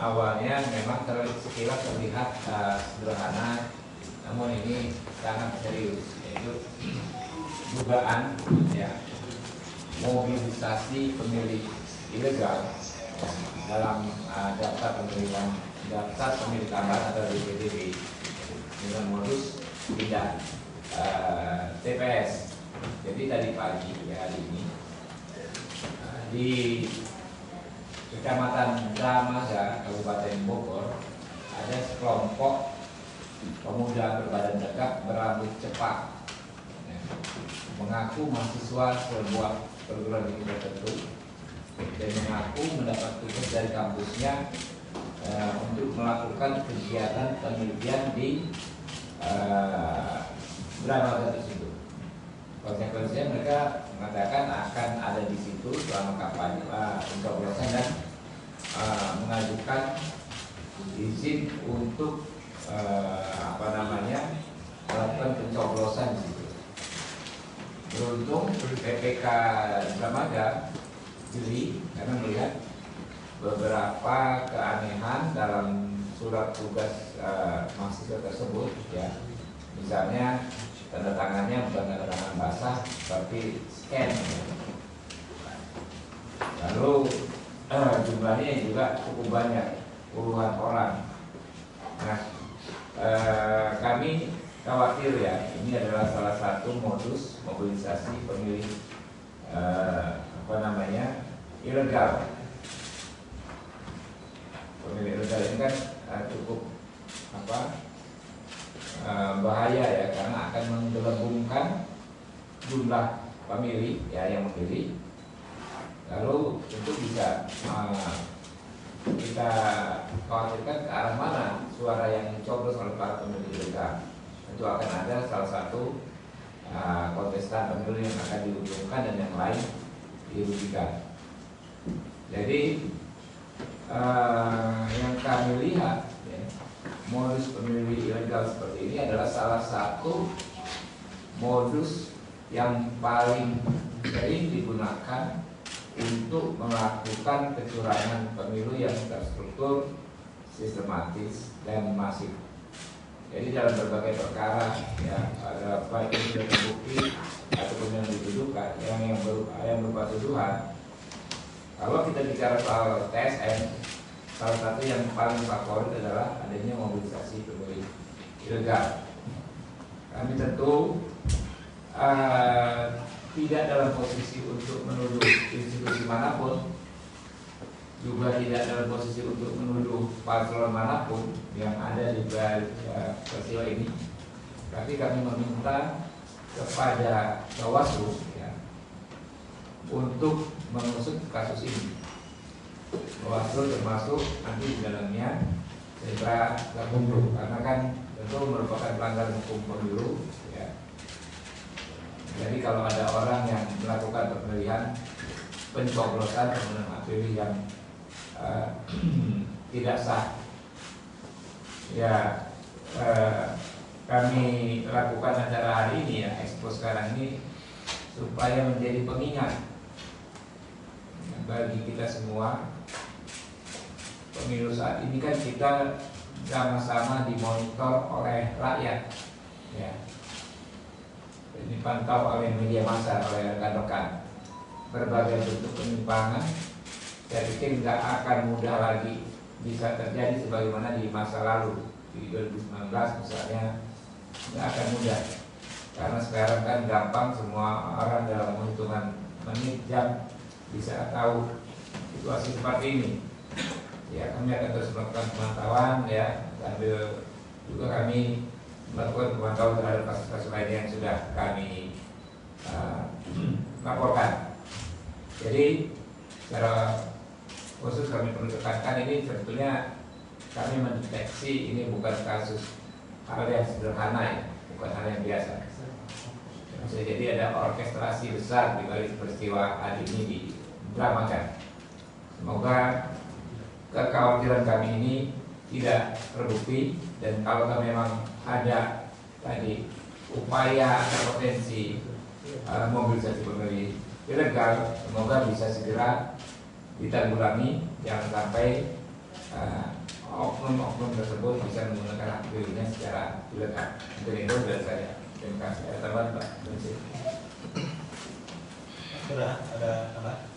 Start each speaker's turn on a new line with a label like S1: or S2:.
S1: awalnya memang sekilas terlihat sederhana, namun ini sangat serius, yaitu dugaan ya mobilisasi pemilih ilegal dalam daftar pemilih tambahan atau DPTB dengan modus pindah TPS. Jadi tadi pagi ya, hari ini di Kecamatan Dramaga, Kabupaten Bogor, ada sekelompok pemuda berbadan tegap berambut cepat mengaku mahasiswa sebuah perguruan tinggi tertentu dan mengaku mendapat tugas dari kampusnya untuk melakukan kegiatan penelitian di Dramaga tersebut. Konsekuensinya mereka mengatakan akan ada di situ selama kampanye pencoblosan dan mengajukan izin untuk melakukan pencoblosan di situ. Beruntung PPK Dramaga jeli karena melihat beberapa keanehan dalam surat tugas mahasiswa tersebut ya. Misalnya tanda tangannya bukan tanda tangan basah tapi scan. Lalu jumlahnya juga cukup banyak, puluhan orang. Nah, kami khawatir ya, ini adalah salah satu modus mobilisasi pemilih ilegal. Pemilih ilegal ini kan cukup bahaya ya, karena akan menggelembungkan jumlah pemilih ya yang memilih. Lalu tentu bisa kita khawatirkan ke arah mana suara yang dicoblos oleh para pemilih ilegal. Tentu akan ada salah satu kontestan pemilu yang akan diuntungkan dan yang lain dirugikan. Jadi yang kami lihat ya, modus pemilih ilegal seperti ini adalah salah satu modus yang paling sering digunakan untuk melakukan kecurangan pemilu yang terstruktur, sistematis dan masif. Jadi dalam berbagai perkara ya, ada baik yang sudah terbukti ataupun yang dituduhkan, yang berupa tuduhan. Kalau kita bicara soal TSN, salah satu yang paling favorit adalah adanya mobilisasi pemilih ilegal. Kami tentu tidak dalam posisi untuk menuduh institusi manapun, juga tidak dalam posisi untuk menuduh paslon manapun yang ada di balik peristiwa ini. Tapi kami meminta kepada Bawaslu ya, untuk mengusut kasus ini. Bawaslu termasuk nanti di dalamnya Sentra Gakumdu, karena kan tentu merupakan pelanggaran hukum pemilu ya. Jadi kalau ada orang yang melakukan pemilihan pencoblosan pemenang pilih yang tidak sah, ya kami lakukan acara hari ini ya, Expo sekarang ini supaya menjadi pengingat bagi kita semua. Pemilu saat ini kan kita sama-sama dimonitor oleh rakyat ya. Dipantau oleh media massa, oleh rekan-rekan. Berbagai bentuk penyimpangan saya pikir nggak akan mudah lagi bisa terjadi sebagaimana di masa lalu di 2019 misalnya, nggak akan mudah karena sekarang kan gampang, semua orang dalam hitungan menit jam bisa tahu situasi seperti ini ya. Kami akan terus melakukan pemantauan ya, sambil juga kami melakukan pemantauan terhadap kasus-kasus lain yang sudah kami laporkan. Jadi secara khusus kami perlu tekankan, ini sebetulnya kami mendeteksi ini bukan kasus hal yang sederhana ya, bukan hal yang biasa. Jadi ada orkestrasi besar di balik peristiwa hari ini di Dramaga. Semoga kekhawatiran kami ini tidak terbukti, dan kalau memang ada tadi upaya atau potensi mobilisasi pemilih ilegal, semoga bisa segera ditanggulangi, jangan sampai oknum-oknum tersebut bisa menggunakan hak pilihnya secara ilegal. Mungkin itu dari saya. Terima kasih. Ada tambahan Pak?
S2: Sudah ada apa?